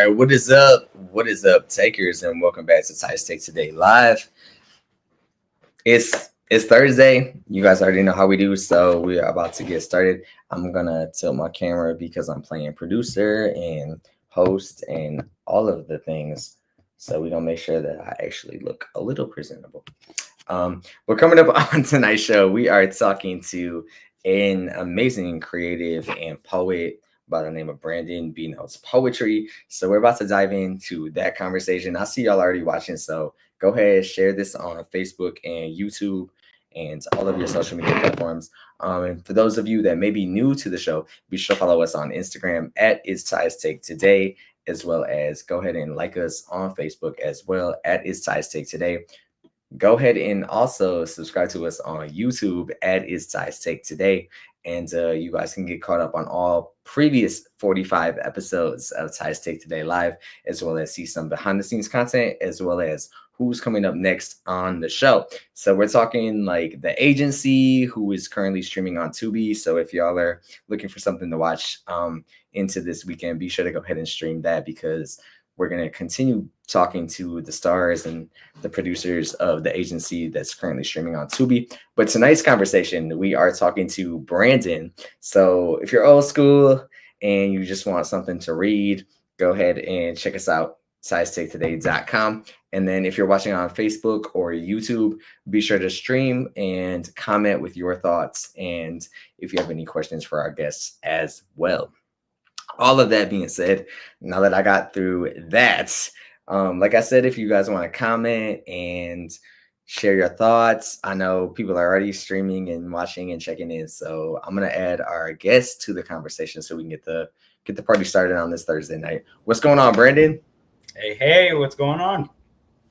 right, what is up? What is up, takers, and welcome back to Tice Take Today Live. It's Thursday. You guys already know how we do, so we are about to get started. I'm gonna tilt my camera because I'm playing producer and host and all of the things. So we're gonna make sure that I actually look a little presentable. We're coming up on tonight's show. We are talking to an amazing creative and poet by the name of Brandon B Notes Poetry. So we're about to dive into that conversation. I see y'all already watching, so go ahead, share this on Facebook and YouTube and all of your social media platforms. And for those of you that may be new to the show, be sure to follow us on Instagram at It's Ties Take Today, as well as go ahead and like us on Facebook as well at It's Ties Take Today. Go ahead and also subscribe to us on YouTube at It's Ties Take Today. And you guys can get caught up on all previous 45 episodes of Ties Take Today Live, as well as see some behind the scenes content, as well as who's coming up next on the show. So we're talking like The Agency, who is currently streaming on Tubi. So if y'all are looking for something to watch into this weekend, be sure to go ahead and stream that, because we're going to continue talking to the stars and the producers of The Agency that's currently streaming on Tubi. But tonight's conversation, we are talking to Brandon. So if you're old school and you just want something to read, go ahead and check us out, sizetakeToday.com. And then if you're watching on Facebook or YouTube, be sure to stream and comment with your thoughts, and if you have any questions for our guests as well. All of that being said, now that I got through that, like I said, if you guys want to comment and share your thoughts, I know people are already streaming and watching and checking in, so I'm gonna add our guests to the conversation so we can get the party started on this Thursday night. What's going on, Brandon? Hey, what's going on?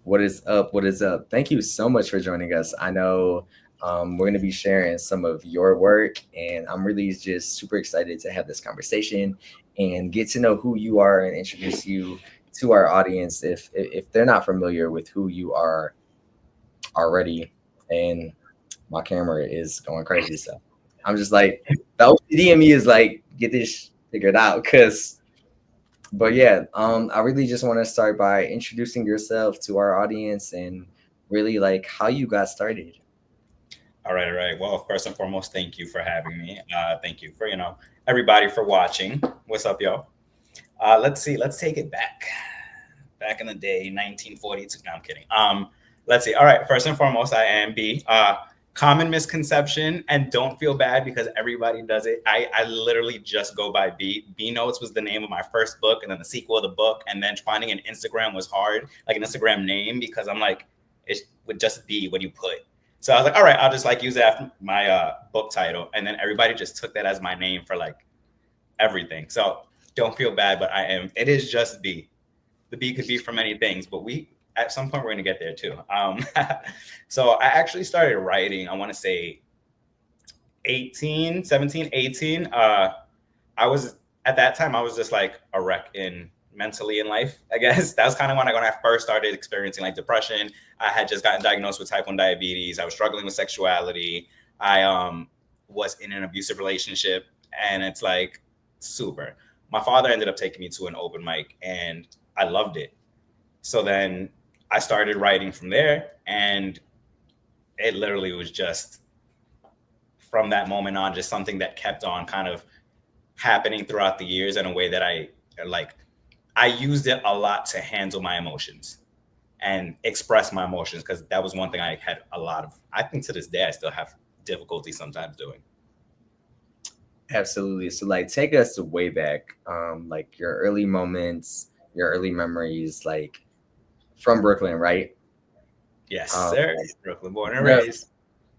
What is up? What is up? Thank you so much for joining us. I know we're going to be sharing some of your work, and I'm really just super excited to have this conversation and get to know who you are and introduce you to our audience if they're not familiar with who you are already. And my camera is going crazy, so I'm just like, the OCD in me is like, get this figured out, but yeah, I really just want to start by introducing yourself to our audience and really like how you got started. All right. Well, first and foremost, thank you for having me. Thank you for, everybody for watching. What's up, y'all? Let's see. Let's take it back. Back in the day, 1942. No, I'm kidding. Let's see. All right. First and foremost, I am B. Common misconception, and don't feel bad because everybody does it. I literally just go by B. B Notes was the name of my first book, and then the sequel of the book, and then finding an Instagram was hard, like an Instagram name, because I'm like, it would just be what you put. So I was like, all right, I'll just like use that after my book title, and then everybody just took that as my name for like everything. So don't feel bad, but it is just B. The B could be for many things, but at some point we're going to get there too. So I actually started writing, I want to say 17, 18. At that time, I was just like a wreck mentally in life, I guess. That was kind of when I first started experiencing like depression. I had just gotten diagnosed with type 1 diabetes. I was struggling with sexuality. I was in an abusive relationship, and it's like super. My father ended up taking me to an open mic, and I loved it. So then I started writing from there, and it literally was just from that moment on, just something that kept on kind of happening throughout the years in a way that I used it a lot to handle my emotions and express my emotions, because that was one thing I had a lot of, I think to this day, I still have difficulty sometimes doing. Absolutely. So like take us way back, like your early moments, your early memories, like from Brooklyn, right? Yes, sir. Brooklyn born and raised.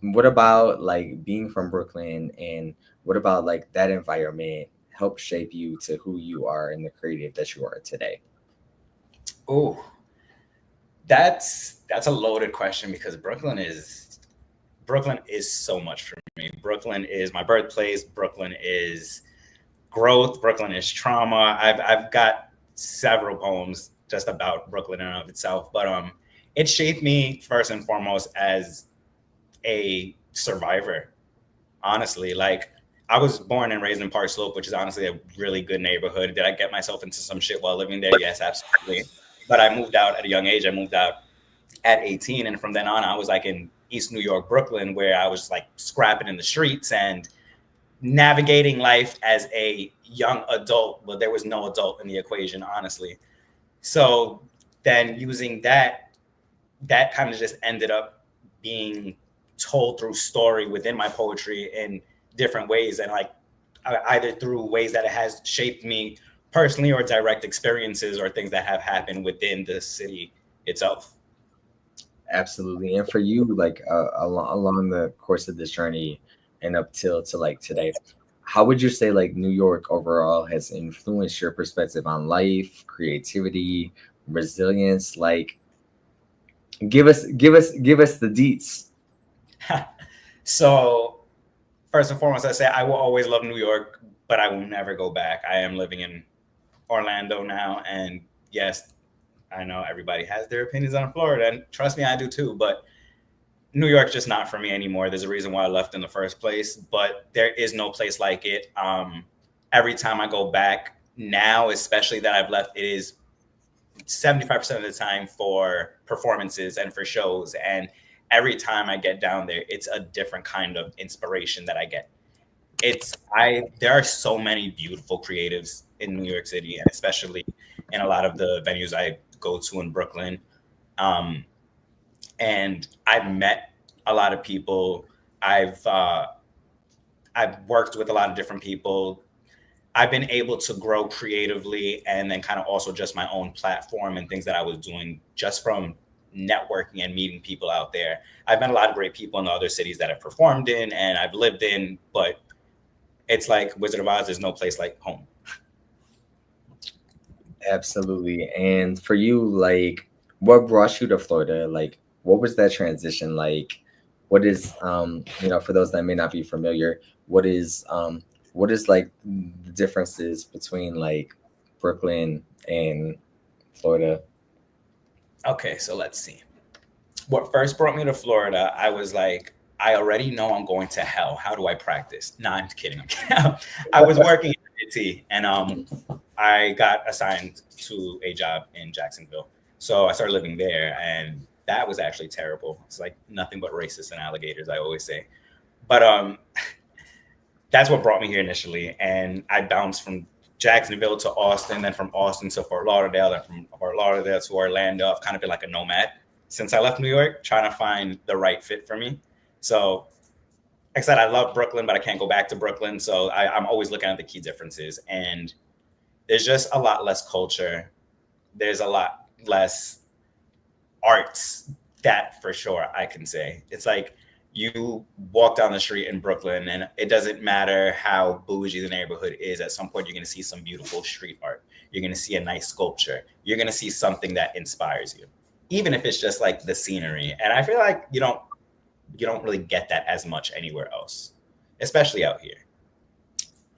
What about like being from Brooklyn, and what about like that environment helped shape you to who you are and the creative that you are today? Oh, that's a loaded question, because Brooklyn is so much for me. Brooklyn is my birthplace. Brooklyn is growth. Brooklyn is trauma. I've got several poems just about Brooklyn in and of itself, but it shaped me first and foremost as a survivor. Honestly, like I was born and raised in Park Slope, which is honestly a really good neighborhood. Did I get myself into some shit while living there? Yes, absolutely. But I moved out at a young age. I moved out at 18. And from then on, I was like in East New York, Brooklyn, where I was like scrapping in the streets and navigating life as a young adult. But there was no adult in the equation, honestly. So then using that kind of just ended up being told through story within my poetry in different ways. And like either through ways that it has shaped me personally or direct experiences or things that have happened within the city itself. Absolutely. And for you, like along the course of this journey and up till to like today, how would you say like New York overall has influenced your perspective on life, creativity, resilience? Like, give us the deets. So first and foremost, I say I will always love New York, but I will never go back. I am living in Orlando now, and yes, I know everybody has their opinions on Florida, and trust me, I do too. But New York's just not for me anymore. There's a reason why I left in the first place, but there is no place like it. Every time I go back now, especially that I've left, it is 75% of the time for performances and for shows. And every time I get down there, it's a different kind of inspiration that I get. There are so many beautiful creatives in New York City, and especially in a lot of the venues I go to in Brooklyn. Um, and I've met a lot of people. I've uh, I've worked with a lot of different people. I've been able to grow creatively, and then kind of also just my own platform and things that I was doing just from networking and meeting people out there. I've met a lot of great people in the other cities that I've performed in and I've lived in, but it's like Wizard of Oz, there's no place like home. Absolutely. And for you, like, what brought you to Florida? Like, what was that transition like? What is, for those that may not be familiar, what is like the differences between like Brooklyn and Florida? Okay, so let's see. What first brought me to Florida, I was like, I already know I'm going to hell. How do I practice? Nah, I'm kidding. I'm kidding. I was working at IT, and I got assigned to a job in Jacksonville. So I started living there, and that was actually terrible. It's like nothing but racists and alligators, I always say. But that's what brought me here initially. And I bounced from Jacksonville to Austin, then from Austin to Fort Lauderdale, then from Fort Lauderdale to Orlando. I've kind of been like a nomad since I left New York, trying to find the right fit for me. So, like I said, I love Brooklyn, but I can't go back to Brooklyn. So I'm always looking at the key differences. And there's just a lot less culture. There's a lot less arts, that for sure I can say. It's like you walk down the street in Brooklyn and it doesn't matter how bougie the neighborhood is. At some point, you're going to see some beautiful street art. You're going to see a nice sculpture. You're going to see something that inspires you, even if it's just like the scenery. And I feel like you don't really get that as much anywhere else, especially out here.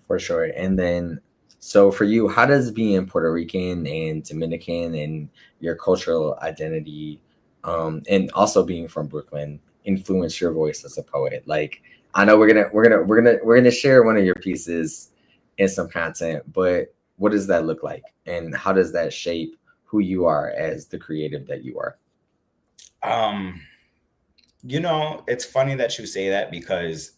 For sure. And then, so for you, how does being Puerto Rican and Dominican and your cultural identity, and also being from Brooklyn, influence your voice as a poet? Like, I know we're gonna share one of your pieces in some content, but what does that look like, and how does that shape who you are as the creative that you are? Um, it's funny that you say that because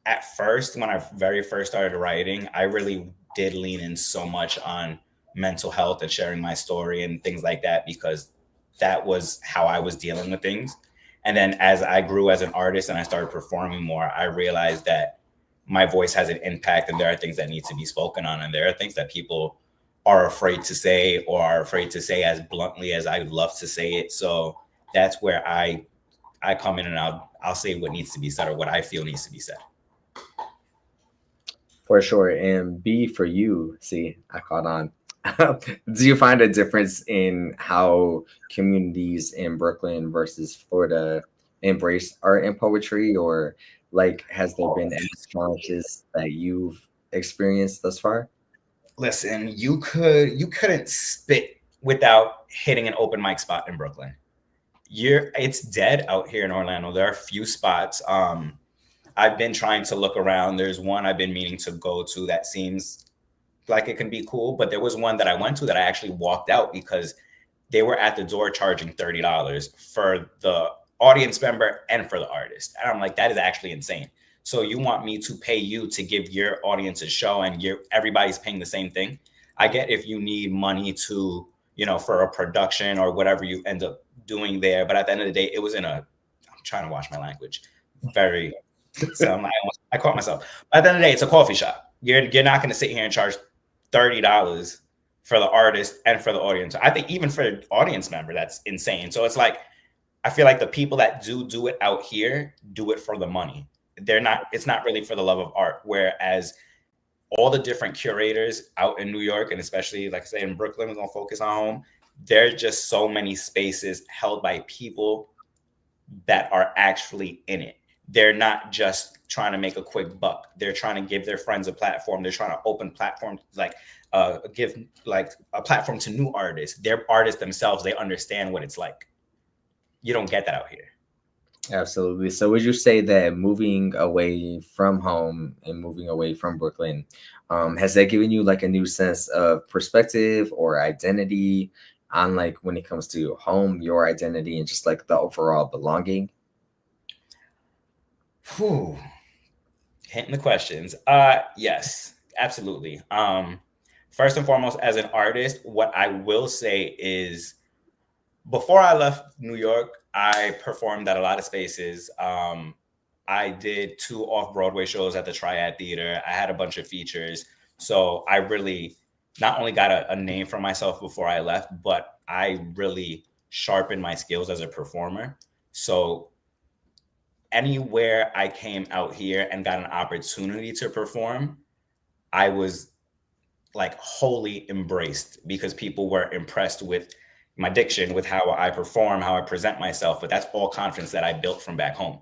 at first, when I very first started writing, I really did lean in so much on mental health and sharing my story and things like that because that was how I was dealing with things. And then as I grew as an artist and I started performing more, I realized that my voice has an impact and there are things that need to be spoken on. And there are things that people are afraid to say or are afraid to say as bluntly as I would love to say it. So that's where I come in and I'll say what needs to be said or what I feel needs to be said. For sure. And B, for you, see, I caught on. Do you find a difference in how communities in Brooklyn versus Florida embrace art and poetry, or like has there been any challenges that you've experienced thus far? Listen, you couldn't spit without hitting an open mic spot in Brooklyn. It's dead out here in Orlando. There are a few spots. I've been trying to look around. There's one I've been meaning to go to that seems like it can be cool, but there was one that I went to that I actually walked out because they were at the door charging $30 for the audience member and for the artist. And I'm like, that is actually insane. So you want me to pay you to give your audience a show and everybody's paying the same thing? I get if you need money to, you know, for a production or whatever you end up doing there. But at the end of the day, it was I'm trying to watch my language. So I caught myself. But at the end of the day, it's a coffee shop. You're not going to sit here and charge $30 for the artist and for the audience. I think even for the audience member, that's insane. So it's like, I feel like the people that do it out here do it for the money. It's not really for the love of art. Whereas all the different curators out in New York, and especially like I say in Brooklyn, we're gonna focus on home. There's just so many spaces held by people that are actually in it. They're not just trying to make a quick buck. They're trying to give their friends a platform. They're trying to open platforms, like give like a platform to new artists. They're artists themselves. They understand what it's like. You don't get that out here. Absolutely. So would you say that moving away from home and moving away from Brooklyn, has that given you like a new sense of perspective or identity on like when it comes to home, your identity, and just like the overall belonging? Whew. Hitting the questions. Yes, absolutely. First and foremost, as an artist, what I will say is before I left New York, I performed at a lot of spaces. I did 2 off-Broadway shows at the Triad Theater. I had a bunch of features. So I really not only got a name for myself before I left, but I really sharpened my skills as a performer. So anywhere I came out here and got an opportunity to perform, I was like wholly embraced because people were impressed with my diction, with how I perform, how I present myself. But that's all confidence that I built from back home.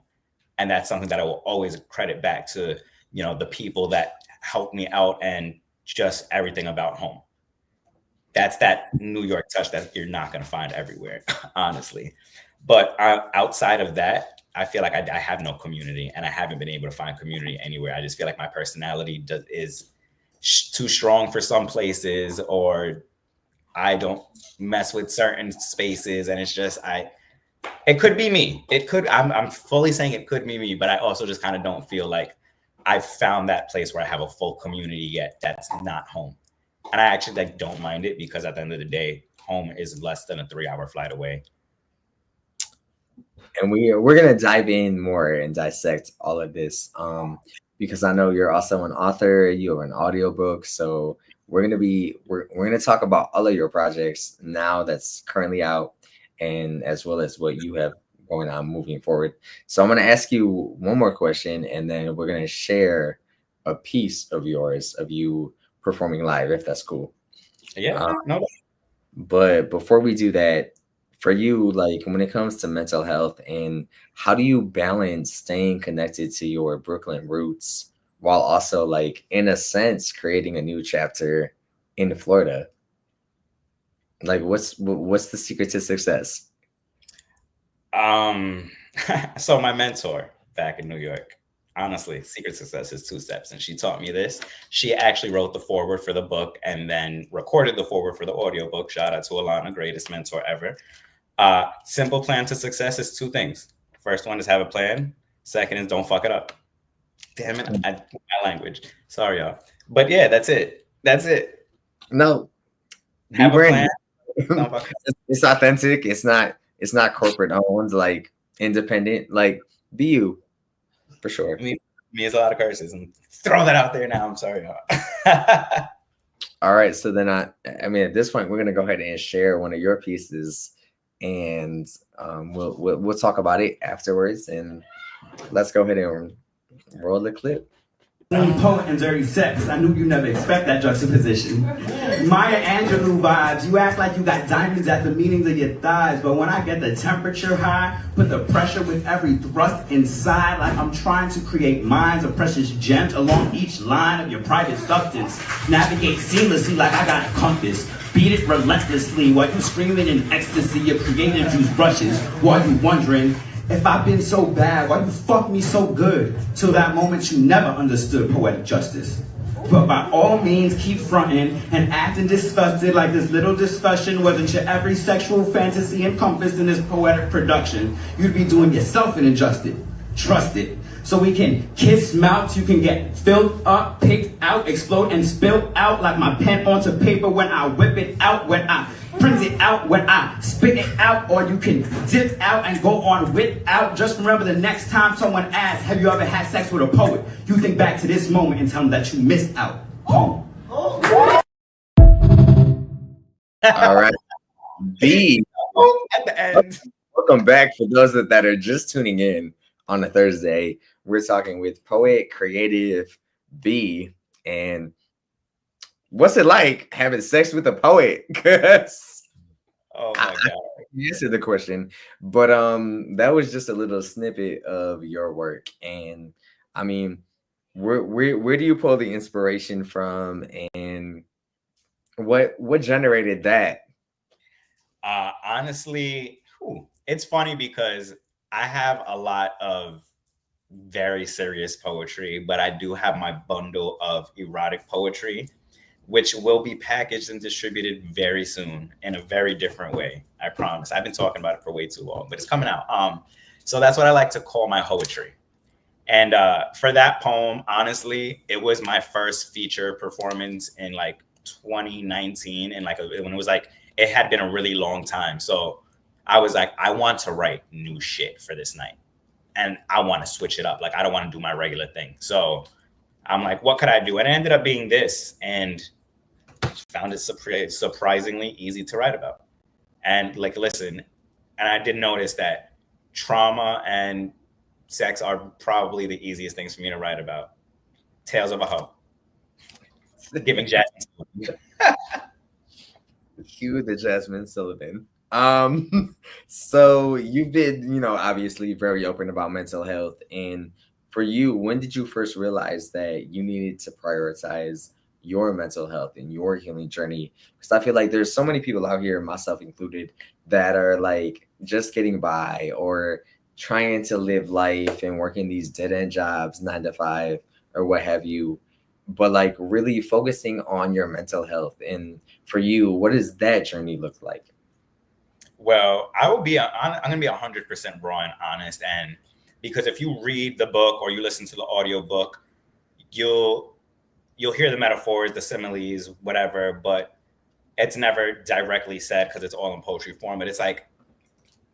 And that's something that I will always credit back to, you know, the people that helped me out and just everything about home. That's that New York touch that you're not going to find everywhere, honestly. But outside of that, I feel like I have no community, and I haven't been able to find community anywhere. I just feel like my personality is too strong for some places, or I don't mess with certain spaces, and it's just it could be me. I'm fully saying it could be me, but I also just kind of don't feel like I've found that place where I have a full community yet. That's not home, and I actually don't mind it because at the end of the day, home is less than a 3-hour flight away. And we're gonna dive in more and dissect all of this, because I know you're also an author. You have an audiobook, so we're gonna talk about all of your projects now that's currently out, and as well as what you have going on moving forward. So I'm gonna ask you one more question, and then we're gonna share a piece of yours of you performing live, if that's cool. Yeah, no. But before we do that, for you, like when it comes to mental health, and how do you balance staying connected to your Brooklyn roots while also, like, in a sense, creating a new chapter in Florida? Like, what's the secret to success? So my mentor back in New York, honestly, secret success is 2 steps. And she taught me this. She actually wrote the foreword for the book and then recorded the foreword for the audiobook. Shout out to Alana, greatest mentor ever. Simple plan to success is 2 things. First one is have a plan. Second is don't fuck it up. Damn it, my language. Sorry, y'all. But yeah, that's it. No, have a plan. It's authentic. It's not corporate owned, like independent. Like, be you, for sure. Me is a lot of curses, and throw that out there now. I'm sorry, y'all. All right, so then I mean, at this point, we're gonna go ahead and share one of your pieces, and we'll talk about it afterwards. And let's go ahead and roll the clip. Poet and dirty sex. I knew you never expect that juxtaposition. Maya Angelou vibes. You act like you got diamonds at the meanings of your thighs, but when I get the temperature high, put the pressure with every thrust inside, like I'm trying to create mines of precious gems along each line of your private substance. Navigate seamlessly like I got a compass. Beat it relentlessly while you screaming in ecstasy. Your creative juice brushes while you wondering, If I've been so bad, why you fuck me so good? Till that moment you never understood poetic justice. But by all means, keep fronting and acting disgusted like this little discussion wasn't your every sexual fantasy encompassed in this poetic production. You'd be doing yourself an injustice. Trust it. So we can kiss mouths, you can get filled up, picked out, explode and spill out like my pen onto paper when I whip it out, when I print it out, when I spit it out, or you can dip out and go on without. Just remember the next time someone asks, have you ever had sex with a poet? You think back to this moment and tell them that you missed out. Poem. All right. B. At the end. Welcome back for those that are just tuning in on a Thursday. We're talking with poet creative B. And what's it like having sex with a poet? Because Oh my God. you answered the question, but that was just a little snippet of your work. And I mean, where do you pull the inspiration from, and what generated that? Honestly, it's funny because I have a lot of very serious poetry, but I do have my bundle of erotic poetry, which will be packaged and distributed very soon in a very different way. I promise. I've been talking about it for way too long, but it's coming out. So that's what I like to call my poetry. And for that poem, honestly, it was my first feature performance in like 2019, and when it was like it had been a really long time. So I was like, I want to write new shit for this night, and I want to switch it up. Like I don't want to do my regular thing. So I'm like, what could I do? And it ended up being this, and found it surprisingly easy to write about. And like, listen, and I did notice that trauma and sex are probably the easiest things for me to write about. Tales of a hoe. Giving Jasmine. Cue the Jasmine Sullivan. So you've been, obviously very open about mental health. And for you, when did you first realize that you needed to prioritize your mental health and your healing journey? Because I feel like there's so many people out here, myself included, that are like just getting by or trying to live life and working these dead-end jobs, 9 to 5 or what have you, but like really focusing on your mental health. And for you, what does that journey look like? Well, I'm going to be 100% raw and honest. And because if you read the book or you listen to the audio book, you'll hear the metaphors, the similes, whatever, but it's never directly said because it's all in poetry form. But it's like,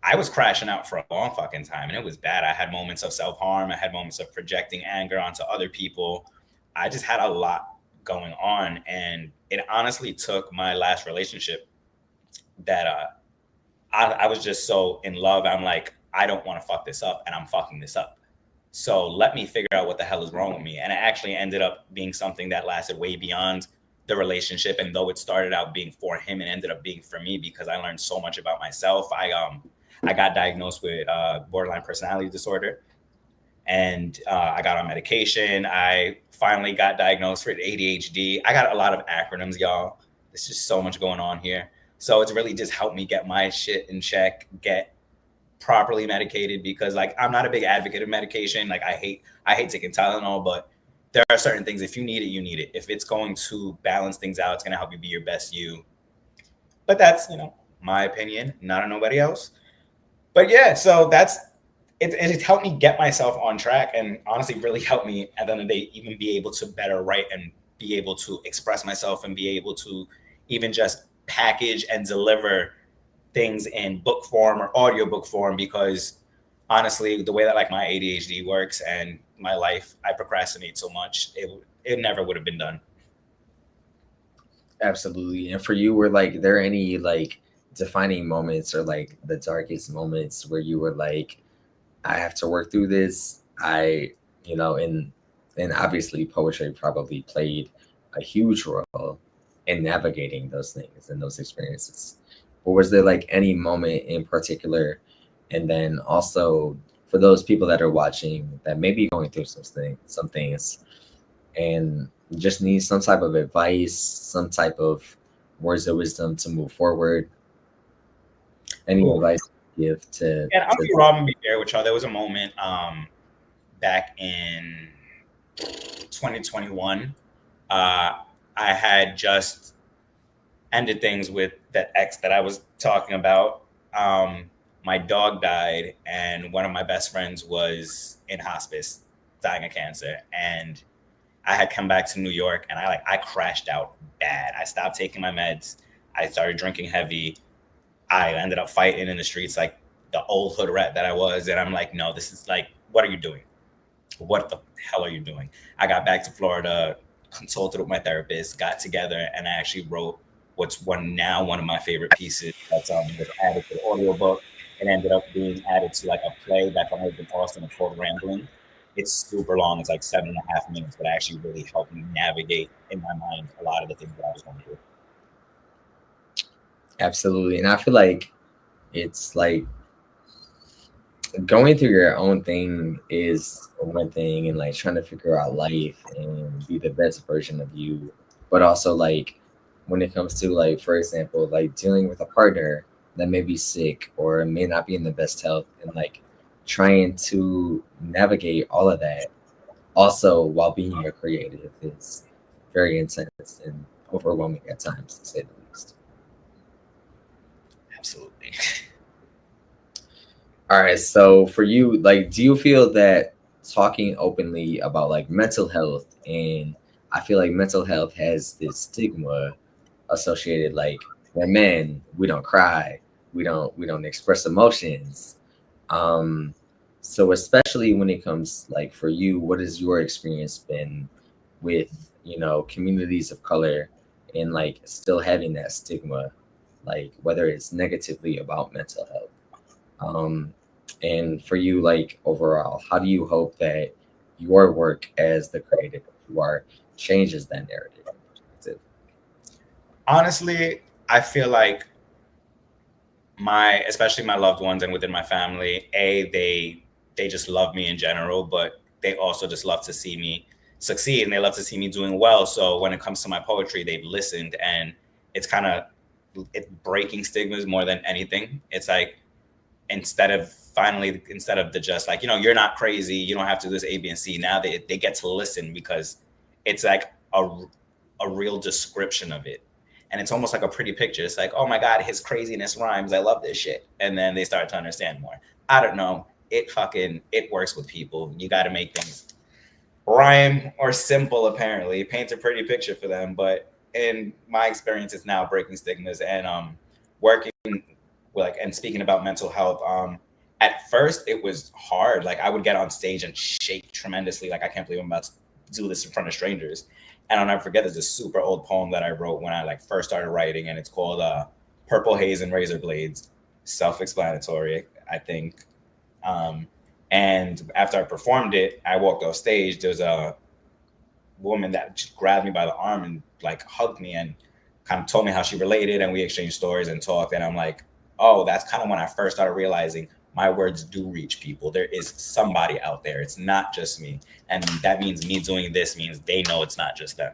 I was crashing out for a long fucking time, and it was bad. I had moments of self-harm. I had moments of projecting anger onto other people. I just had a lot going on. And it honestly took my last relationship that I was just so in love. I'm like, I don't want to fuck this up, and I'm fucking this up. So let me figure out what the hell is wrong with me. And it actually ended up being something that lasted way beyond the relationship. And though it started out being for him, it ended up being for me because I learned so much about myself. I got diagnosed with borderline personality disorder, and I got on medication. I finally got diagnosed with ADHD. I got a lot of acronyms, y'all. There's just so much going on here. So it's really just helped me get my shit in check, get properly medicated, because like I'm not a big advocate of medication. Like I hate taking Tylenol, but there are certain things, if you need it, you need it. If it's going to balance things out, it's going to help you be your best you. But that's, my opinion, not on nobody else. But yeah, so it's helped me get myself on track, and honestly really helped me at the end of the day even be able to better write and be able to express myself and be able to even just package and deliver things in book form or audiobook form, because honestly, the way that like my ADHD works and my life, I procrastinate so much, it never would have been done. Absolutely. And for you, were like there any like defining moments or like the darkest moments where you were like, I have to work through this? And obviously poetry probably played a huge role in navigating those things and those experiences. Or was there like any moment in particular? And then also for those people that are watching that may be going through some things and just need some type of advice, some type of words of wisdom to move forward. Any advice? give to? And I'm gonna be fair with y'all. There was a moment back in 2021. I had just ended things with that ex that I was talking about. My dog died, and one of my best friends was in hospice, dying of cancer. And I had come back to New York, and I crashed out bad. I stopped taking my meds. I started drinking heavy. I ended up fighting in the streets like the old hood rat that I was. And I'm like, no, this is like, what are you doing? What the hell are you doing? I got back to Florida, consulted with my therapist, got together, and I actually wrote what's one of my favorite pieces that's was added to the audiobook. It ended up being added to like a play back on Open Austin. It's called Rambling. It's super long. It's like 7.5 minutes, but actually really helped me navigate in my mind a lot of the things that I was going through. Absolutely. And I feel like it's like going through your own thing is one thing, and like trying to figure out life and be the best version of you. But also like when it comes to like, for example, like dealing with a partner that may be sick or may not be in the best health, and like trying to navigate all of that also while being a creative is very intense and overwhelming at times, to say the least. Absolutely. All right. So for you, like, do you feel that talking openly about like mental health, and I feel like mental health has this stigma associated, like we're men, we don't cry, we don't express emotions. Um, so especially when it comes like for you, what has your experience been with, communities of color and like still having that stigma, like whether it's negatively about mental health? Um, and for you, like overall, how do you hope that your work as the creative you are changes that narrative? Honestly, I feel like especially my loved ones and within my family, they just love me in general, but they also just love to see me succeed, and they love to see me doing well. So when it comes to my poetry, they've listened, and it's it's breaking stigmas more than anything. It's like, instead of the just like, you're not crazy, you don't have to do this A, B, and C. Now they get to listen, because it's like a real description of it. And it's almost like a pretty picture. It's like, oh my God, his craziness rhymes. I love this shit. And then they start to understand more. I don't know. It works with people. You got to make things rhyme or simple, apparently. Paint a pretty picture for them. But in my experience, it's now breaking stigmas and working and speaking about mental health. At first it was hard. Like, I would get on stage and shake tremendously. Like, I can't believe I'm about to do this in front of strangers. And I'll never forget, there's this super old poem that I wrote when I like first started writing, and it's called Purple Haze and Razor Blades. Self-explanatory, I think. And after I performed it, I walked off stage. There's a woman that just grabbed me by the arm and like hugged me and kind of told me how she related, and we exchanged stories and talked. And I'm like, oh, that's kind of when I first started realizing my words do reach people. There is somebody out there. It's not just me. And that means me doing this means they know it's not just them.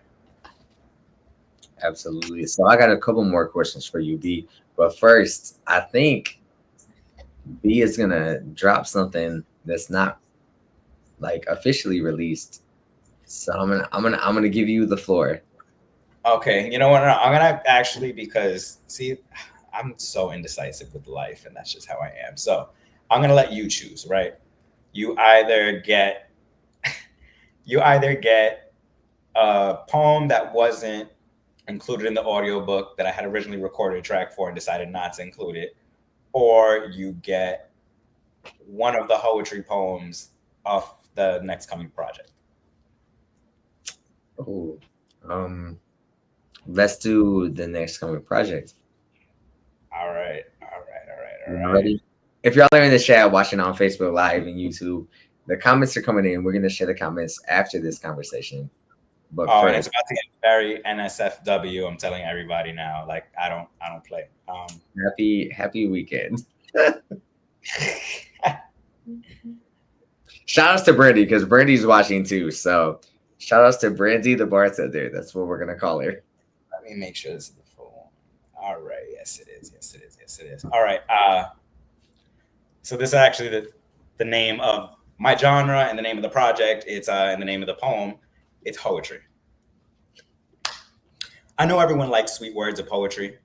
Absolutely. So I got a couple more questions for you, B. But first, I think B is gonna drop something that's not like officially released. So I'm gonna give you the floor. Okay, you know what? I'm gonna actually, because see, I'm so indecisive with life, and that's just how I am. So I'm gonna let you choose, right? You either get a poem that wasn't included in the audiobook that I had originally recorded a track for and decided not to include it, or you get one of the poetry poems of the next coming project. Oh, let's do the next coming project. All right. Ready? If y'all are in the chat watching on Facebook Live and YouTube, the comments are coming in. We're gonna share the comments after this conversation. But and it's about to get very NSFW. I'm telling everybody now. Like, I don't play. Happy weekend. Shout outs to Brandy, because Brandy's watching too. So shout outs to Brandy, the bartender. That's what we're gonna call her. Let me make sure this is the full one. All right. Yes, it is. All right. So this is actually the name of my genre and the name of the project. It's in the name of the poem. It's poetry. I know everyone likes sweet words of poetry,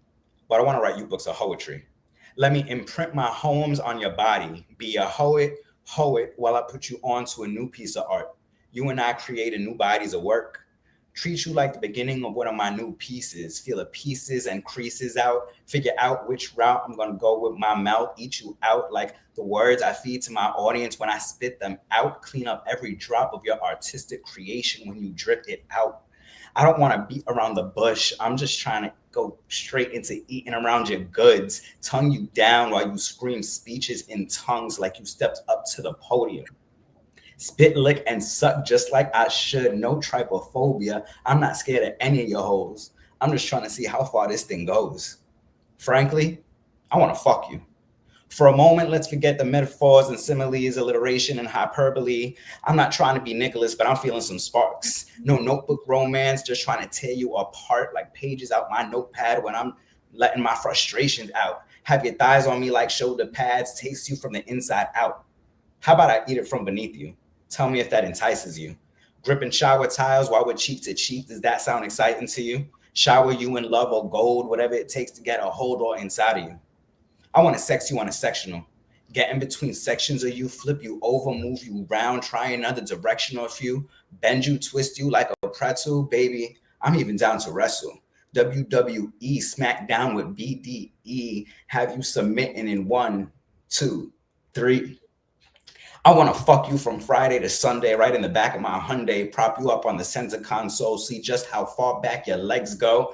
but I want to write you books of poetry. Let me imprint my poems on your body. Be a poet, while I put you onto a new piece of art. You and I create a new bodies of work. Treat you like the beginning of one of my new pieces. Feel the pieces and creases out. Figure out which route I'm going to go with my mouth. Eat you out like the words I feed to my audience when I spit them out. Clean up every drop of your artistic creation when you drip it out. I don't want to beat around the bush. I'm just trying to go straight into eating around your goods. Tongue you down while you scream speeches in tongues like you stepped up to the podium. Spit, lick, and suck just like I should. No trypophobia. I'm not scared of any of your hoes. I'm just trying to see how far this thing goes. Frankly, I want to fuck you. For a moment, let's forget the metaphors and similes, alliteration, and hyperbole. I'm not trying to be Nicholas, but I'm feeling some sparks. No notebook romance, just trying to tear you apart like pages out my notepad when I'm letting my frustrations out. Have your thighs on me like shoulder pads, taste you from the inside out. How about I eat it from beneath you? Tell me if that entices you. Gripping shower tiles while we're cheek to cheek, does that sound exciting to you? Shower you in love or gold, whatever it takes to get a hold on inside of you. I want to sex you on a sectional. Get in between sections of you, flip you over, move you around, try another direction or few, bend you, twist you like a pretzel, baby. I'm even down to wrestle. WWE, SmackDown with BDE, have you submitting in 1, 2, 3. I want to fuck you from Friday to Sunday, right in the back of my Hyundai, prop you up on the center console, see just how far back your legs go.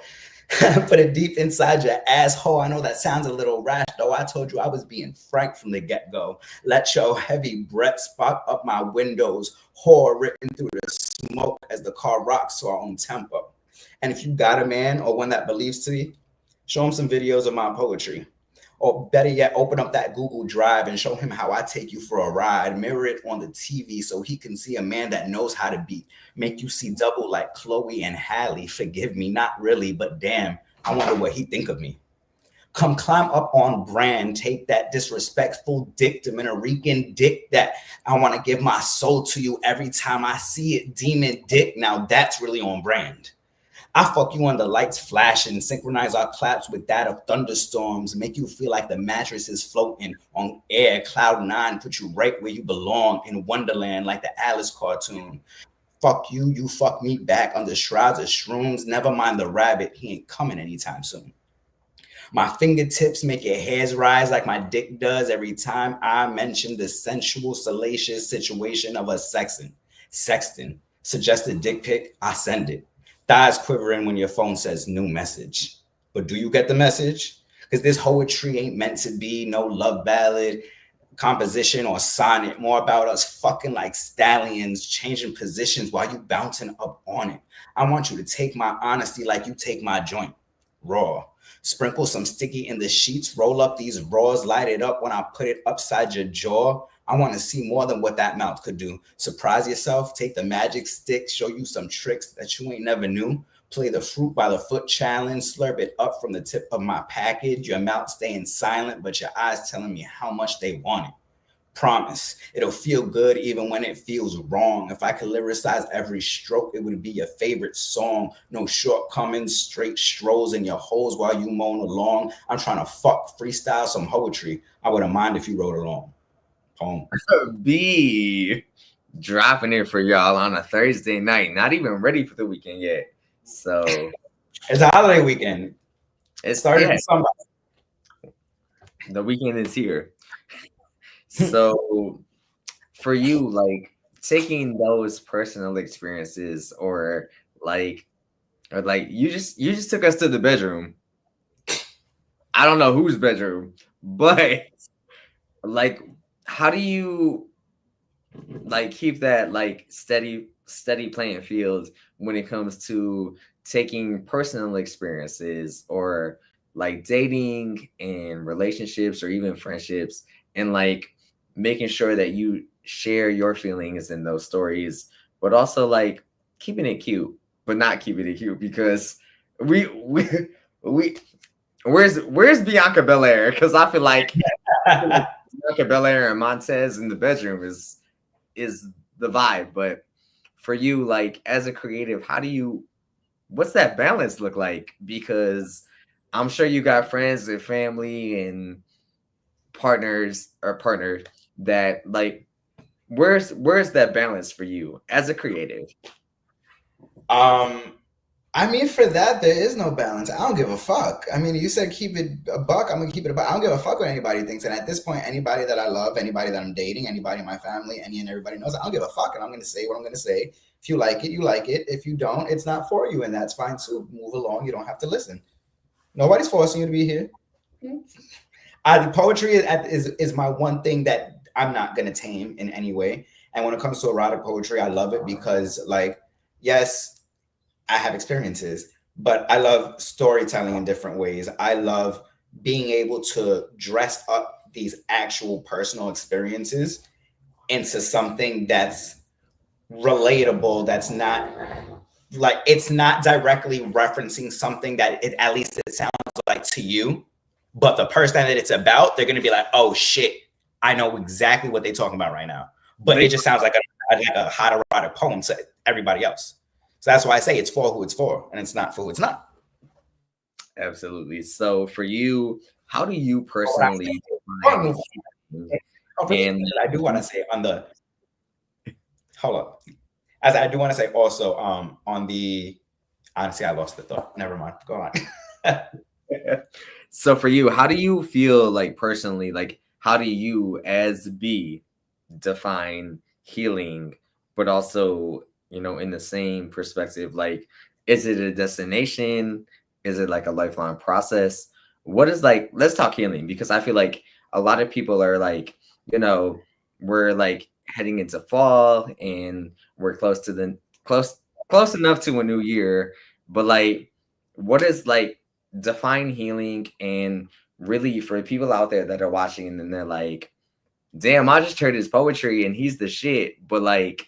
Put it deep inside your asshole. I know that sounds a little rash, though. I told you I was being frank from the get-go. Let your heavy breath spark up my windows, whore written through the smoke as the car rocks to our own tempo. And if you got a man or one that believes to me, show him some videos of my poetry. Or better yet, open up that Google Drive and show him how I take you for a ride. Mirror it on the TV so he can see a man that knows how to beat. Make you see double like Chloe and Halle. Forgive me, not really, but damn, I wonder what he think of me. Come climb up on brand. Take that disrespectful dick, Dominican dick that I want to give my soul to you every time I see it. Demon dick. Now that's really on brand. I fuck you on the lights flashing, synchronize our claps with that of thunderstorms, make you feel like the mattress is floating on air, cloud 9, put you right where you belong in Wonderland like the Alice cartoon. Fuck you, you fuck me back under shrouds of shrooms, never mind the rabbit, he ain't coming anytime soon. My fingertips make your hairs rise like my dick does every time I mention the sensual, salacious situation of us sexting. Suggested dick pic, I send it. Thighs quivering when your phone says new message. But do you get the message? Because this poetry ain't meant to be no love ballad, composition, or sonnet. More about us fucking like stallions, changing positions while you bouncing up on it. I want you to take my honesty like you take my joint. Raw. Sprinkle some sticky in the sheets. Roll up these raws. Light it up when I put it upside your jaw. I want to see more than what that mouth could do. Surprise yourself, take the magic stick, show you some tricks that you ain't never knew. Play the fruit by the foot challenge, slurp it up from the tip of my package. Your mouth staying silent, but your eyes telling me how much they want it. Promise, it'll feel good even when it feels wrong. If I could lyricize every stroke, it would be your favorite song. No shortcomings, straight strolls in your holes while you moan along. I'm trying to fuck freestyle some poetry. I wouldn't mind if you wrote along. Home. B dropping it for y'all on a Thursday night, not even ready for the weekend yet. So it's a holiday weekend. It started in Sunday. The weekend is here. So for you, like taking those personal experiences or like you just took us to the bedroom. I don't know whose bedroom, but like how do you like keep that like steady playing field when it comes to taking personal experiences or like dating and relationships or even friendships and like making sure that you share your feelings in those stories, but also like keeping it cute, but not keeping it cute because we where's Bianca Belair? Because I feel like Bianca Belair and Montez in the bedroom is the vibe. But for you, like as a creative, what's that balance look like? Because I'm sure you got friends and family and partner that like where's that balance for you as a creative? I mean, for that, there is no balance. I don't give a fuck. I mean, you said keep it a buck. I'm gonna keep it a buck. I don't give a fuck what anybody thinks. And at this point, anybody that I love, anybody that I'm dating, anybody in my family, any and everybody knows, I don't give a fuck. And I'm gonna say what I'm gonna say. If you like it, you like it. If you don't, it's not for you, and that's fine too. Move along. You don't have to listen. Nobody's forcing you to be here. Poetry is my one thing that I'm not gonna tame in any way. And when it comes to erotic poetry, I love it because, like, yes, I have experiences, but I love storytelling in different ways. I love being able to dress up these actual personal experiences into something that's relatable, that's not like, it's not directly referencing something that at least it sounds like to you, but the person that it's about, they're going to be like, oh shit, I know exactly what they're talking about right now. But it just sounds like a hot erotic poem to everybody else. So that's why I say it's for who it's for, and it's not for who it's not. Absolutely. So for you, how do you personally And I do want to say on the hold up. As I do want to say also on the honestly, I lost the thought. Never mind. Go on. So for you, how do you feel like personally, like how do you as B define healing, but also, you know, in the same perspective, like, is it a destination? Is it like a lifelong process? What is like, let's talk healing, because I feel like a lot of people are like, you know, we're like heading into fall and we're close enough to a new year, but like, what is like define healing? And really for people out there that are watching and then they're like, damn, I just heard his poetry and he's the shit, but like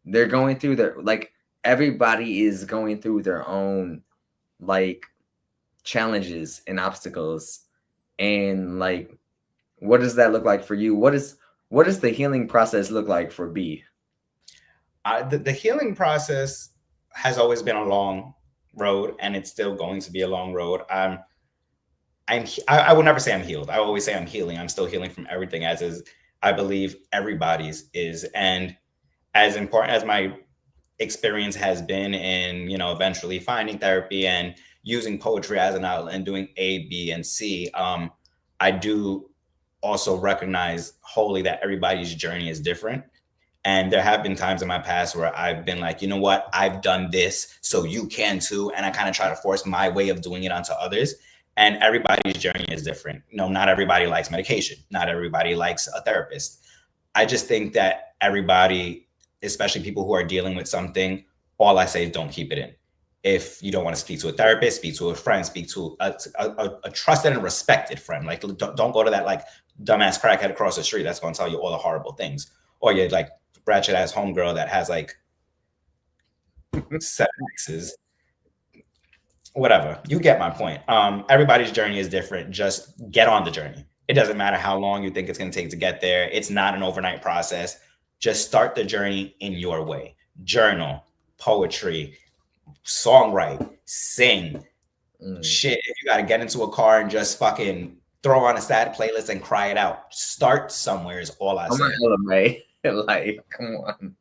they're going through their, like everybody is going through their own like challenges and obstacles, and like what does that look like for you? What does the healing process look like for B? The healing process has always been a long road, and it's still going to be a long road. I will never say I'm healed. I always say I'm healing. I'm still healing from everything, as is, I believe, everybody's is. And as important as my experience has been in, you know, eventually finding therapy and using poetry as an outlet and doing A, B, and C, I do also recognize wholly that everybody's journey is different. And there have been times in my past where I've been like, you know what, I've done this, so you can too. And I kind of try to force my way of doing it onto others. And everybody's journey is different. No, not everybody likes medication. Not everybody likes a therapist. I just think that everybody, especially people who are dealing with something, all I say is don't keep it in. If you don't want to speak to a therapist, speak to a friend, speak to a trusted and respected friend. Like, don't go to that like dumbass crackhead across the street that's going to tell you all the horrible things. Or you're like ratchet ass homegirl that has like 7 exes. Whatever, you get my point. Everybody's journey is different. Just get on the journey. It doesn't matter how long you think it's going to take to get there. It's not an overnight process. Just start the journey in your way. Journal, poetry, songwrite, sing. Shit, if you got to get into a car and just fucking throw on a sad playlist and cry it out. Start somewhere is all I say. Like, come on.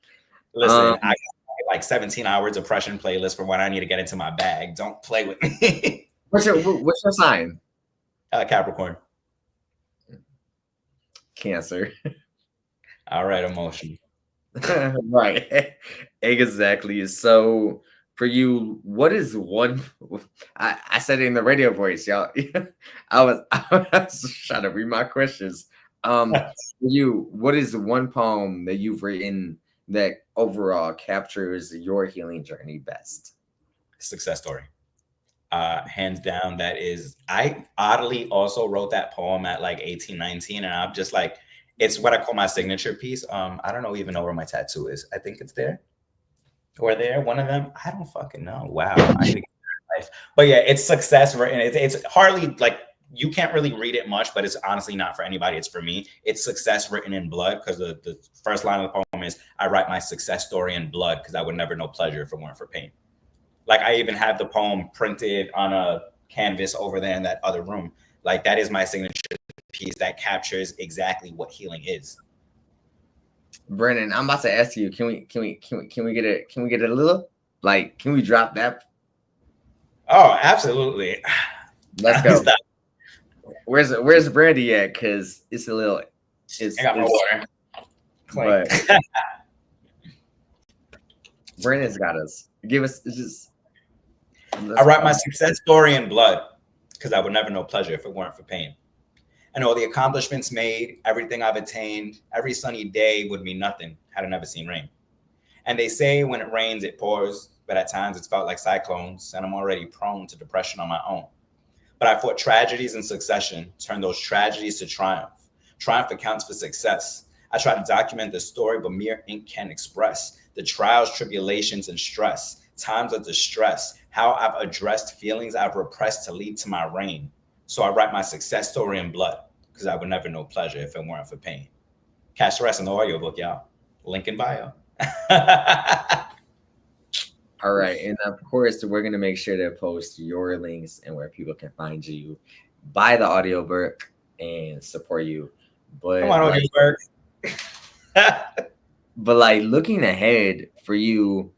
Listen, I got like 17 hour depression playlist for when I need to get into my bag. Don't play with me. What's your sign? Capricorn. Cancer. All right, emotion. Right. Exactly. So for you, what is one, I said it in the radio voice, y'all. I was trying to read my questions. For you, what is one poem that you've written that overall captures your healing journey best? Success Story. Hands down, that is, I oddly also wrote that poem at like 18, 19, and I'm just like, it's what I call my signature piece. I don't even know where my tattoo is. I think it's there. Or there, one of them. I don't fucking know. Wow. I need to get life. But yeah, it's success written. It's hardly like you can't really read it much, but it's honestly not for anybody. It's for me. It's success written in blood, because the first line of the poem is, I write my success story in blood because I would never know pleasure if it weren't for pain. Like, I even have the poem printed on a canvas over there in that other room. Like, that is my signature piece that captures exactly what healing is. Brennan, I'm about to ask you, can we get a little, like, can we drop that? Oh, absolutely. Let's go. Where's Brandy at? Cause it's a little, I got my water. But Brandon's got us. Give us just. I write my success story in blood because I would never know pleasure if it weren't for pain. And all the accomplishments made, everything I've attained, every sunny day would mean nothing had I never seen rain. And they say when it rains, it pours, but at times it's felt like cyclones, and I'm already prone to depression on my own. But I fought tragedies in succession, turned those tragedies to triumph. Triumph accounts for success. I try to document the story, but mere ink can't express the trials, tribulations, and stress, times of distress, how I've addressed feelings I've repressed to lead to my reign. So I write my success story in blood because I would never know pleasure if it weren't for pain. Catch the rest in the audiobook, y'all. Link in bio. All right. And of course, we're going to make sure to post your links and where people can find you, buy the audiobook, and support you. But come on, audiobook. But like, looking ahead for you,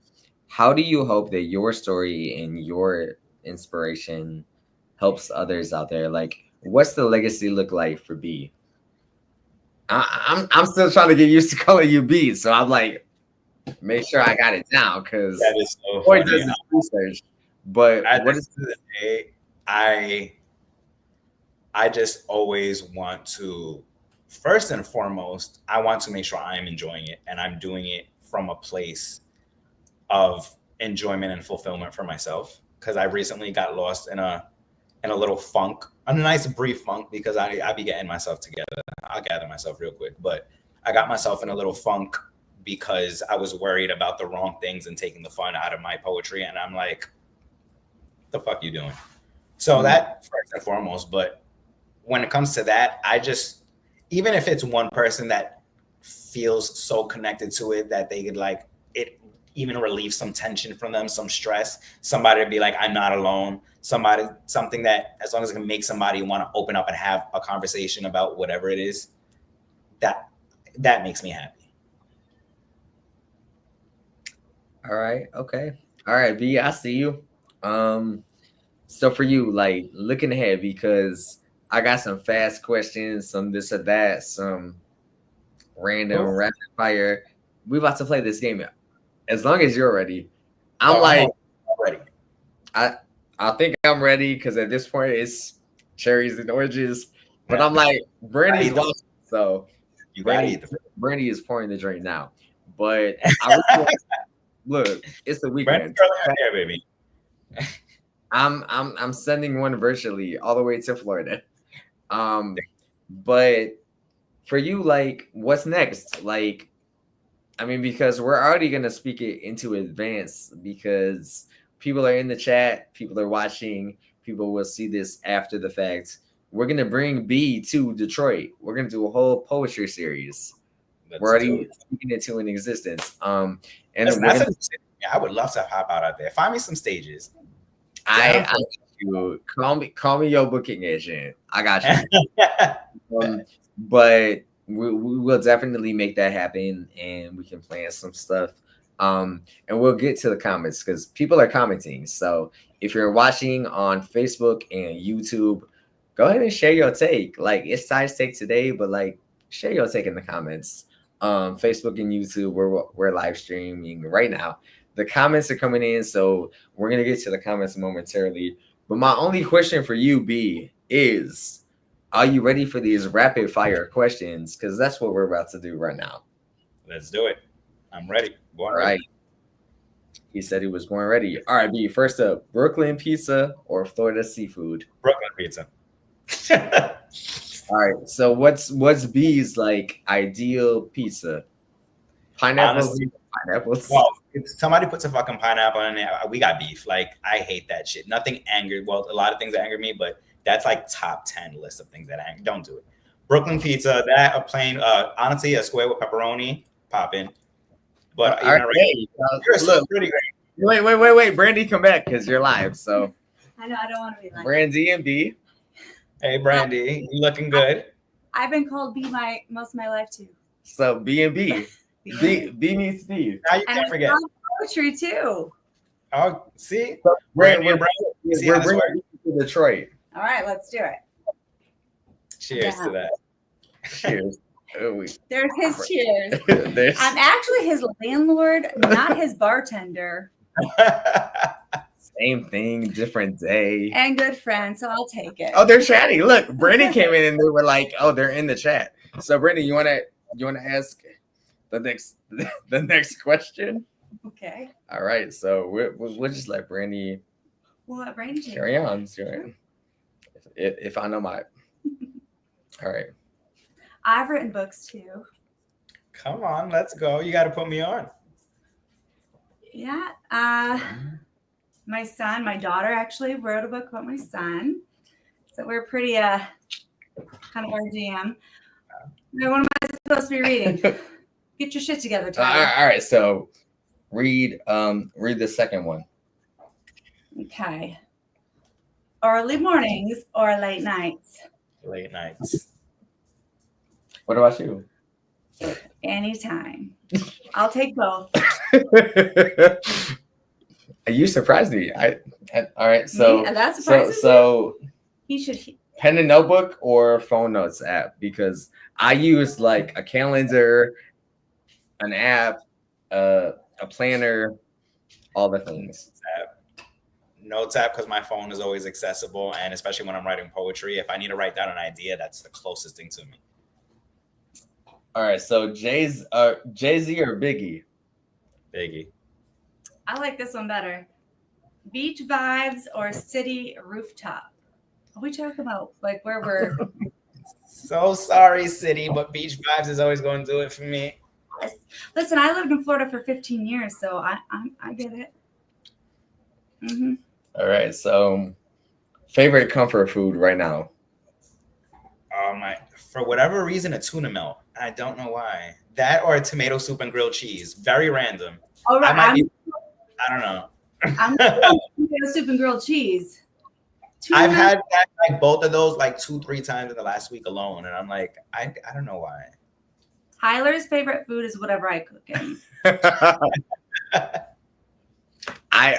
how do you hope that your story and your inspiration helps others out there? Like, what's the legacy look like for B? I'm still trying to get used to calling you B, so I'm like, make sure I got it down, because that is so boy funny. does his research. But what is the day? I just always want to, first and foremost, I want to make sure I'm enjoying it, and I'm doing it from a place of enjoyment and fulfillment for myself. Because I recently got lost in a little funk, a nice brief funk, because I be getting myself together. I'll gather myself real quick, but I got myself in a little funk because I was worried about the wrong things and taking the fun out of my poetry. And I'm like, the fuck you doing? So that first and foremost. But when it comes to that, I just, even if it's one person that feels so connected to it that they could, like, it even relieve some tension from them, some stress, somebody to be like, I'm not alone, something that, as long as it can make somebody want to open up and have a conversation about whatever it is, that makes me happy. all right, okay, all right, B, I see you. So for you, like, looking ahead, because I got some fast questions, some this or that, some random rapid fire. We about to play this game. As long as you're ready. I'm ready. I think I'm ready, because at this point it's cherries and oranges. But I'm like, Brandy's watching, so you gotta eat Brandy is pouring the drink now. But I really look, it's the weekend. Here, baby. I'm sending one virtually all the way to Florida. But for you, like, what's next? Like, I mean, because we're already gonna speak it into advance, because people are in the chat, people are watching, people will see this after the fact. We're gonna bring B to Detroit. We're gonna do a whole poetry series. We're already speaking it to an existence. And I would love to hop out there. Find me some stages. I you call me your booking agent. I got you. But we will definitely make that happen, and we can plan some stuff. And we'll get to the comments, because people are commenting. So if you're watching on Facebook and YouTube, go ahead and share your take. Like, it's Ty's take today, but like, share your take in the comments. Facebook and YouTube, we're live streaming right now. The comments are coming in, so we're gonna get to the comments momentarily. But my only question for you, B, is, are you ready for these rapid fire questions? Because that's what we're about to do right now. Let's do it. I'm ready. All right. He said he was born ready. All right, B, first up, Brooklyn pizza or Florida seafood? Brooklyn pizza. All right. So what's B's like ideal pizza? Pineapples. Pineapples. Well, if somebody puts a fucking pineapple in there, we got beef. Like, I hate that shit. Nothing angered. Well, a lot of things anger me, but That's like top 10 list of things that I don't do it. Brooklyn pizza, that a plain, honestly, a square with pepperoni, popping. But All even right, a regular, look, pretty great. wait, Brandy, come back because you're live. So I know I don't want to be like. Brandy and B. Hey, Brandy, you looking good? I've been called B most of my life too. So B and B. B meets B. Now you And can't I forget. love poetry too. Oh, see? We're Brandy, see how this bringing works? you to Detroit. All right, let's do it. Cheers to that. Cheers. There's his cheers. There's- I'm actually his landlord, not his bartender, Same thing, different day. and good friend, so I'll take it. Oh, they're chatting. Look, Brandy came in and they were like, "Oh, they're in the chat." So, Brandy, you wanna ask the next question? Okay. All right. So we'll just let Brandy Well, what brain take? carry on. Sure. If I know my. All right. I've written books too. Come on, let's go. You got to put me on. Yeah. My son, my daughter actually wrote a book about my son. So we're pretty kind of our jam. Now, what am I supposed to be reading? Get your shit together, Tyler. All right. So read the second one. Okay. Early mornings or late nights? Late nights. What about you? Anytime. I'll take both. You surprised me. All right. So Me? That surprises you? so He should. pen and notebook or phone notes app, because I use like a calendar, an app, a planner, all the things. Notes app, because my phone is always accessible, and especially when I'm writing poetry, if I need to write down an idea, that's the closest thing to me. All right. So Jay-Z or Biggie? Biggie. I like this one better. Beach vibes or city rooftop? Are we talking about like where we're? So sorry, city, but beach vibes is always going to do it for me. Listen, I lived in Florida for 15 years, so I get it. Mm-hmm. All right. So favorite comfort food right now? For whatever reason, a tuna melt. I don't know why. That or a tomato soup and grilled cheese. Very random. All right, I don't know. I'm tomato soup and grilled cheese. I've had that, like both of those like 2-3 times in the last week alone, and I'm like, I don't know why. Tyler's favorite food is whatever I cook in.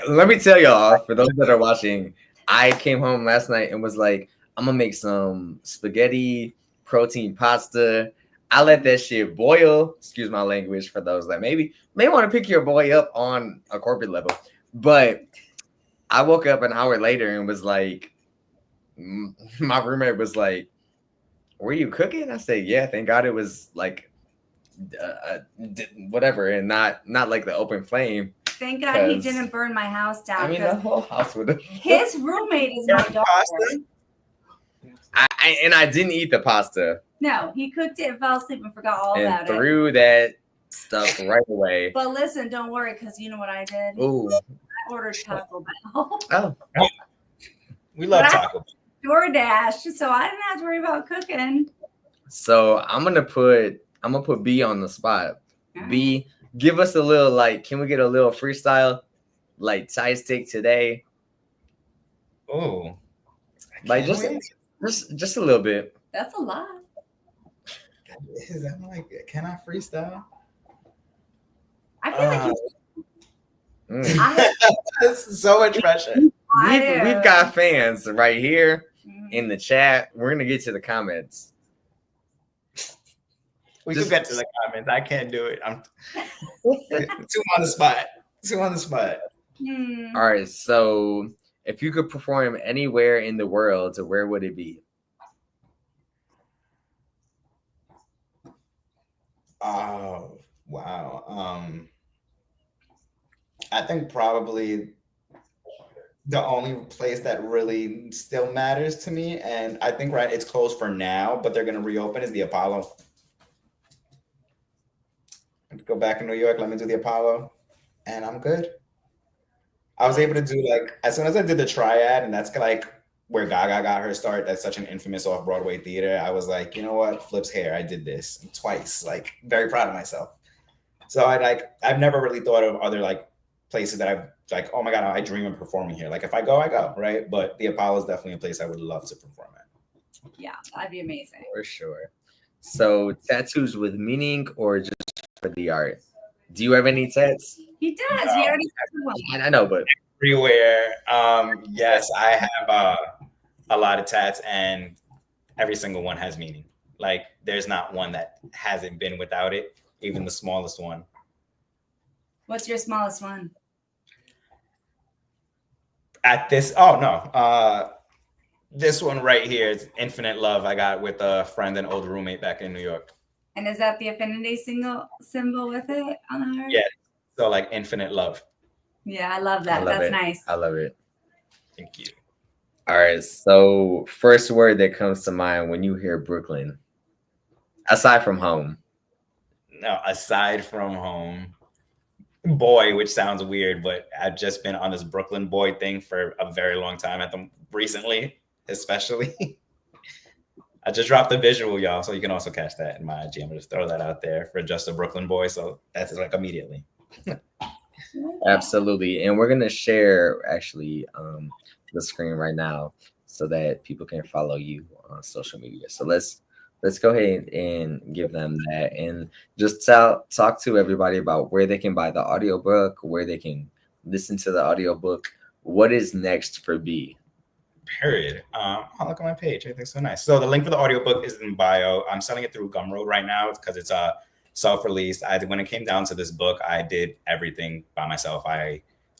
Let me tell y'all, for those that are watching, I came home last night and was like, I'm gonna make some spaghetti protein pasta. I let that shit boil. Excuse my language for those that may want to pick your boy up on a corporate level. But I woke up an hour later and was like, my roommate was like, "Were you cooking?" I said, "Yeah, thank God it was like whatever, and not like the open flame." Thank God he 'Cause- didn't burn my house down. I mean, the whole house would have. His roommate is my daughter. Pasta? I didn't eat the pasta No, he cooked it and fell asleep and forgot all and about it. threw that stuff right away. But listen, don't worry, because you know what I did? Ooh, I ordered Taco Bell. oh, We love But I- Taco Bell. DoorDash, so I didn't have to worry about cooking. so I'm gonna put B on the spot. B, give us a little like, can we get a little freestyle, like tie stick today? Oh, Like just a little bit. That's a lot. Is that like, can I freestyle? I feel like Mm. I, This is so much pressure. We've got fans right here Mhm. in the chat. We're gonna get to the comments. We Just- can get to the comments. I can't do it. I'm too on the spot. Too on the spot. Hmm. All right, so if you could perform anywhere in the world, where would it be? Oh, wow. I think probably the only place that really still matters to me, and I think it's closed for now, but they're gonna reopen, is the Apollo. Let's go back in New York. Let me do the Apollo, and I'm good. I was able to do like as soon as I did the triad, and that's like where Gaga got her start. That's such an infamous off-Broadway theater. I was like, you know what? Flip's hair. I did this twice. Like, very proud of myself. So I've never really thought of other like places that I've like, oh my God, I dream of performing here. Like if I go, right? But the Apollo is definitely a place I would love to perform at. Yeah, that'd be amazing. For sure. So tattoos with meaning or just for the art? Do you have any tats? He does. He already has one. I know, but Everywhere. Yes, I have a lot of tats, and every single one has meaning. Like there's not one that hasn't been without it, even the smallest one. What's your smallest one? At this, this one right here is Infinite Love. I got with a friend and old roommate back in New York. And is that the affinity symbol with it on the heart? Yeah. So like Infinite Love. Yeah, I love that. I love That's it. nice. I love it. Thank you. All right. So first word that comes to mind when you hear Brooklyn, aside from home. No, aside from home, boy, which sounds weird, but I've just been on this Brooklyn boy thing for a very long time. Recently, especially. I just dropped the visual, y'all, so you can also catch that in my IG. I'm gonna just throw that out there for just a Brooklyn boy. So that's like immediately. Absolutely. And we're gonna share actually the screen right now so that people can follow you on social media. So let's go ahead and give them that and just talk to everybody about where they can buy the audiobook, where they can listen to the audiobook. What is next for B? Period. I'll look at my page. Everything's so nice. So the link for the audiobook is in bio. I'm selling it through Gumroad right now because it's a self-released. When it came down to this book, I did everything by myself.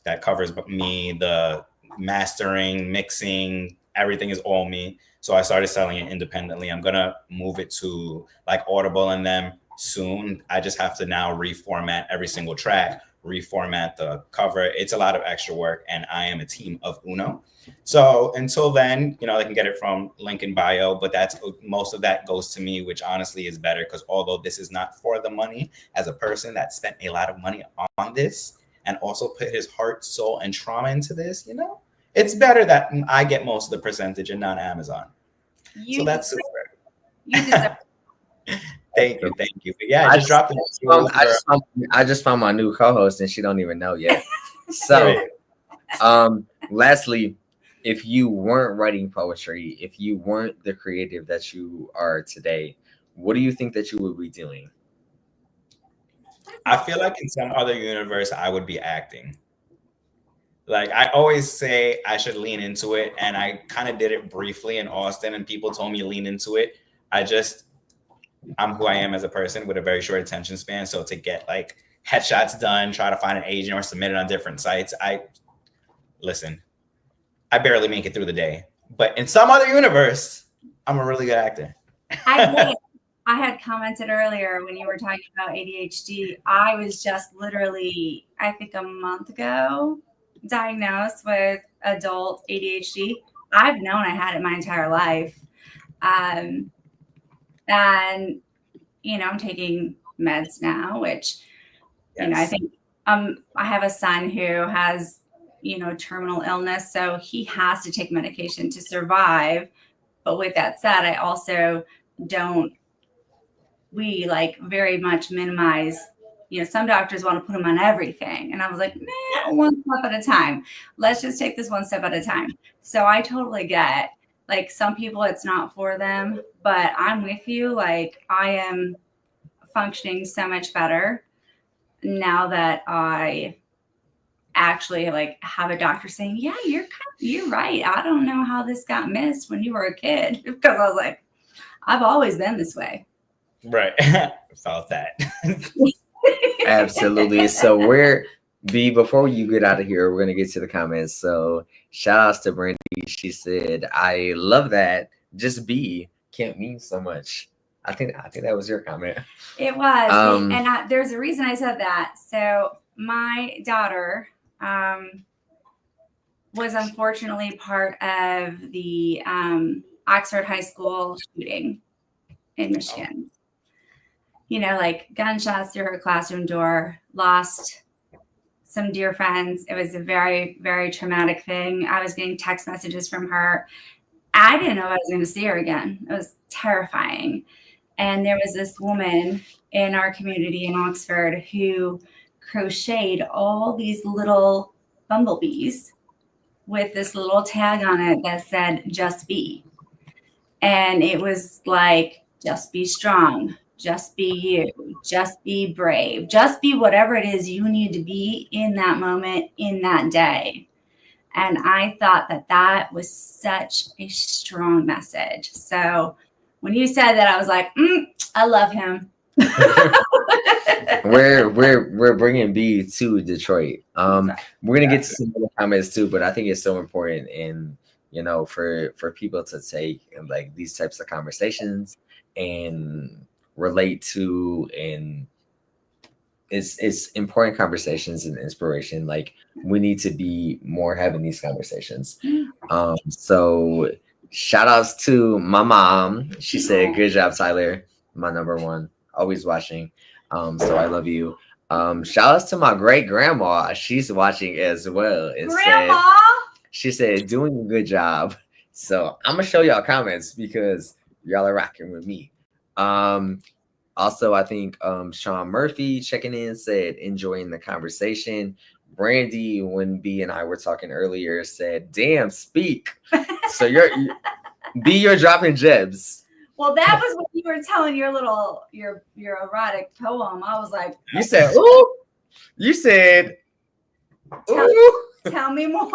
That covers me, the mastering, mixing, everything is all me. So I started selling it independently. I'm gonna move it to like Audible and them soon. I just have to now reformat every single track, reformat the cover. It's a lot of extra work, and I am a team of uno. So until then, they can get it from link in bio, but most of that goes to me, which honestly is better because although this is not for the money, as a person that spent a lot of money on this and also put his heart, soul, and trauma into this, it's better that I get most of the percentage and not Amazon. So that's super. You deserve Thank you. But yeah, I just dropped it. I just found my new co-host and she don't even know yet. So, lastly, if you weren't writing poetry, if you weren't the creative that you are today, what do you think that you would be doing? I feel like in some other universe, I would be acting. Like I always say I should lean into it. And I kind of did it briefly in Austin and people told me lean into it. I'm who I am as a person with a very short attention span. So to get like headshots done, try to find an agent or submit it on different sites. I barely make it through the day, but in some other universe, I'm a really good actor. I had commented earlier when you were talking about ADHD. I was just literally, I think a month ago, diagnosed with adult ADHD. I've known I had it my entire life. And, I'm taking meds now, which, Yes. I think I have a son who has, terminal illness. So he has to take medication to survive. But with that said, I also we very much minimize, some doctors want to put them on everything. And I was like, man, one step at a time. Let's just take this one step at a time. So I totally get some people, it's not for them, but I'm with you. I am functioning so much better now that I actually have a doctor saying, yeah, you're right. I don't know how this got missed when you were a kid, because I was like, I've always been this way. Right. Felt that. Absolutely. So before you get out of here, we're going to get to the comments. So shout outs to Brandy. She said, I love that. Just be can't mean so much. I think that was your comment. It was. And there's a reason I said that. So my daughter was unfortunately part of the Oxford High School shooting in Michigan. Gunshots through her classroom door, lost some dear friends. It was a very, very traumatic thing. I was getting text messages from her I didn't know I was going to see her again. It was terrifying. And there was this woman in our community in Oxford who crocheted all these little bumblebees with this little tag on it that said, just be. And it was like, just be strong, just be you, just be brave, just be whatever it is you need to be in that moment, in that day. And I thought that that was such a strong message. So when you said that, I was like, I love him. we're bringing B to Detroit. We're gonna get to some other comments too, but I think it's so important, and for people to take like these types of conversations and relate to, and it's important conversations and inspiration. Like we need to be more having these conversations. So shout outs to my mom. She said, "Good job, Tyler. My number one, always watching." So I love you. Shout outs to my great grandma. She's watching as well. And Grandma. she said, "Doing a good job." So I'm gonna show y'all comments because y'all are rocking with me. Also, I think Sean Murphy checking in said, "Enjoying the conversation." Brandy, when B and I were talking earlier, said, "Damn, speak." So you're dropping gems. Well, that was when you were telling your erotic poem. I was like, You said, "Ooh." You said, "Ooh." tell me more.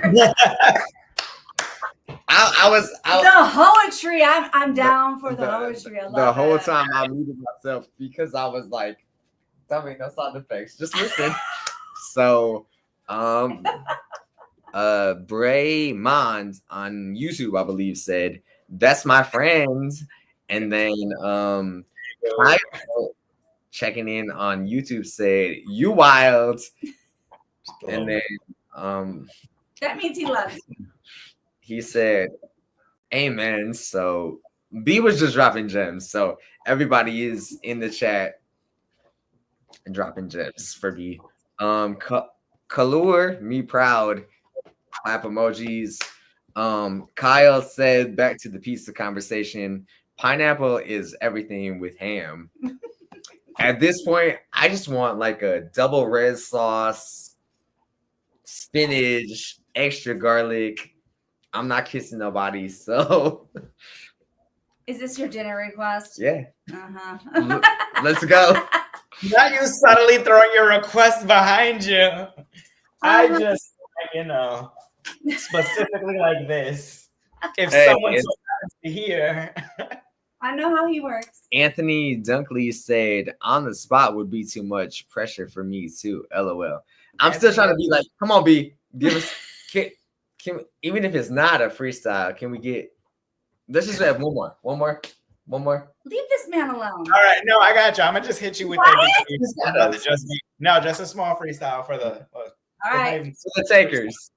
The poetry. I'm down for the poetry. I love the whole it. time I muted myself because I was like, "Tell me no sound effects. Just listen." So, Bray Mond on YouTube, I believe, said, "That's my friend," and then Kyle checking in on YouTube said, "You wild," and then That means he loves you. he said, "Amen." So B was just dropping gems. So everybody is in the chat and dropping gems for B. Kalur, me proud. Clap emojis. Kyle said, back to the pizza conversation, pineapple is everything with ham. At this point, I just want like a double red sauce, spinach, extra garlic. I'm not kissing nobody, so Is this your dinner request? yeah. Uh-huh. Let's go. Not you subtly throwing your request behind you. I just, specifically like this. If someone so happens to hear. I know how he works. Anthony Dunkley said, "On the spot would be too much pressure for me too. LOL." I'm still trying to be like, come on, B, give us. Can even if it's not a freestyle, can we get? Let's just have one more. Leave this man alone. All right, no, I got you. I'm gonna just hit you with that. Just a small freestyle for the. All right. For the takers.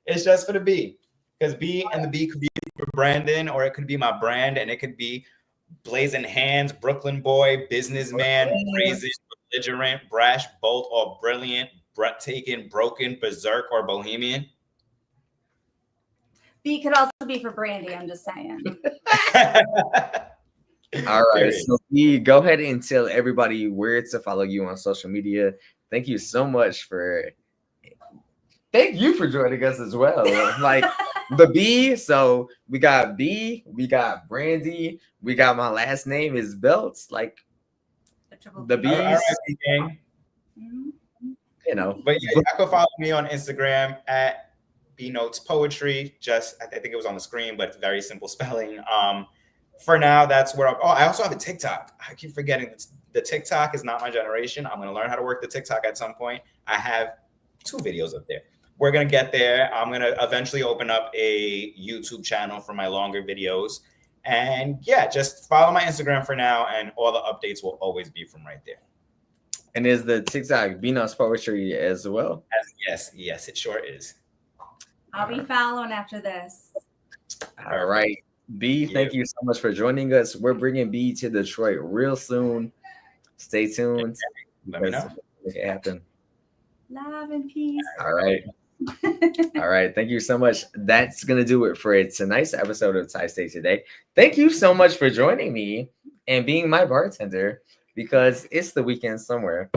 It's just for the B, because B and the B could be for Brandon, or it could be my brand, and it could be blazing hands, Brooklyn boy, businessman, brazen, belligerent, brash, bold, or brilliant, breathtaking, broken, berserk, or bohemian. B could also be for Brandy. I'm just saying. All right, so B, go ahead and tell everybody where to follow you on social media. Thank you so much Thank you for joining us as well. Like the B, so we got B, we got Brandy, we got my last name is Belts, like the B's. All right, gang. But yeah, you can follow me on Instagram at B Notes Poetry. I think it was on the screen, but it's very simple spelling. For now, that's where I also have a TikTok. I keep forgetting the TikTok is not my generation. I'm going to learn how to work the TikTok at some point. I have 2 videos up there. We're going to get there. I'm going to eventually open up a YouTube channel for my longer videos. And yeah, just follow my Instagram for now, and all the updates will always be from right there. And is the TikTok B Notes Poetry as well? Yes, it sure is. I'll be following after this. All right. B, thank you so much for joining us. We're bringing B to Detroit real soon. Stay tuned. Let me know. Make it happen. Love and peace. All right. All right. Thank you so much. That's going to do it for tonight's episode of Thai Steak Today. Thank you so much for joining me and being my bartender, because it's the weekend somewhere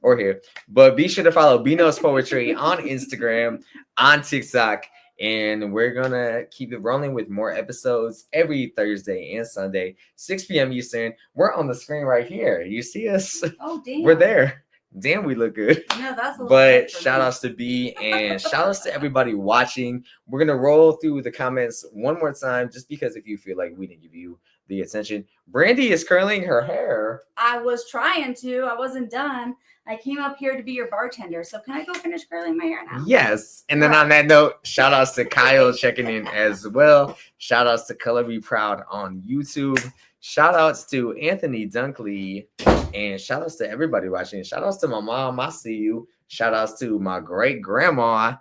or here. But be sure to follow Bino's Poetry on Instagram, on TikTok, and we're going to keep it rolling with more episodes every Thursday and Sunday, 6 p.m. Eastern. We're on the screen right here. You see us? Oh, damn. We're there. Damn, we look good. No, that's a little But bit for shout me. outs to B and shout outs to everybody watching. We're gonna roll through the comments one more time, just because if you feel like we didn't give you the attention. Brandy is curling her hair. I was trying to. I wasn't done. I came up here to be your bartender. So can I go finish curling my hair now? Yes. And then on that note, shout outs to Kyle checking in as well. Shout outs to Color Be Proud on YouTube. Shout outs to Anthony Dunkley. And shout outs to everybody watching. Shout outs to my mom. I see you. Shout outs to my great grandma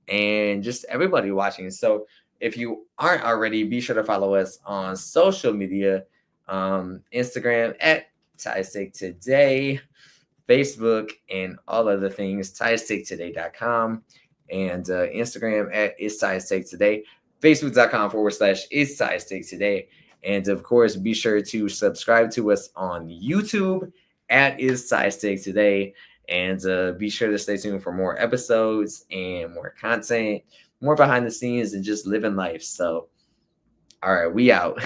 and just everybody watching. So if you aren't already, be sure to follow us on social media. Instagram at Thai Steak Today, Facebook, and all other things, ThaiSteakToday.com, and Instagram at It's Thai Steak Today, Facebook.com/It's Thai Steak Today. And of course, be sure to subscribe to us on YouTube at It's Thai Steak Today. And be sure to stay tuned for more episodes and more content, more behind the scenes, and just living life. So, all right, we out.